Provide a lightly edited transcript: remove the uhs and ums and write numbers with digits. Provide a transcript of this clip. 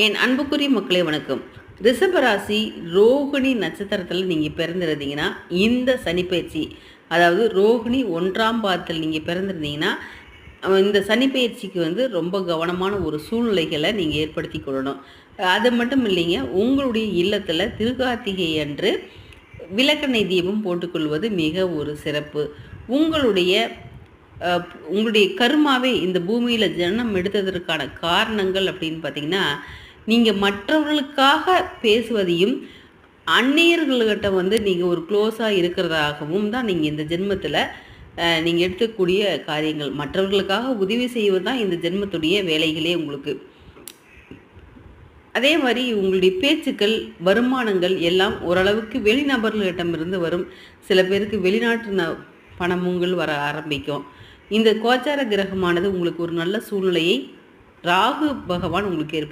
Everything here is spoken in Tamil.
என் அன்புக்குரிய மக்களே வணக்கம். ரிஷபராசி ரோகிணி நட்சத்திரத்தில் நீங்கள் பிறந்திருந்தீங்கன்னா இந்த சனிப்பயிற்சி, அதாவது ரோகிணி 1ஆம் பாதத்தில் நீங்கள் பிறந்திருந்தீங்கன்னா இந்த சனிப்பயிற்சிக்கு ரொம்ப கவனமான ஒரு சூழ்நிலைகளை நீங்கள் ஏற்படுத்தி கொள்ளணும். அது மட்டும் இல்லைங்க, உங்களுடைய இல்லத்தில் திருக்கார்த்திகை அன்று விளக்கெண்ணெய் தீபம் போட்டுக்கொள்வது மிக ஒரு சிறப்பு. உங்களுடைய உங்களுடைய கர்மாவே இந்த பூமியில் ஜனனம் எடுத்ததற்கான காரணங்கள் அப்படின்னு பார்த்தீங்கன்னா, நீங்கள் மற்றவர்களுக்காக பேசுவதையும் அந்நியர்கள்கிட்ட நீங்கள் ஒரு க்ளோஸாக இருக்கிறதாகவும் தான் நீங்கள் இந்த ஜென்மத்தில் நீங்கள் எடுக்கக்கூடிய காரியங்கள். மற்றவர்களுக்காக உதவி செய்வது தான் இந்த ஜென்மத்துடைய வேலைகளே உங்களுக்கு. அதே மாதிரி உங்களுடைய பேச்சுக்கள், வருமானங்கள் எல்லாம் ஓரளவுக்கு வெளிநபர்களிடமிருந்து வரும். சில பேருக்கு வெளிநாட்டு பணமுங்கள் வர ஆரம்பிக்கும். இந்த கோச்சார கிரகமானது உங்களுக்கு ஒரு நல்ல சூழ்நிலையை ராகு பகவான் உங்களுக்கு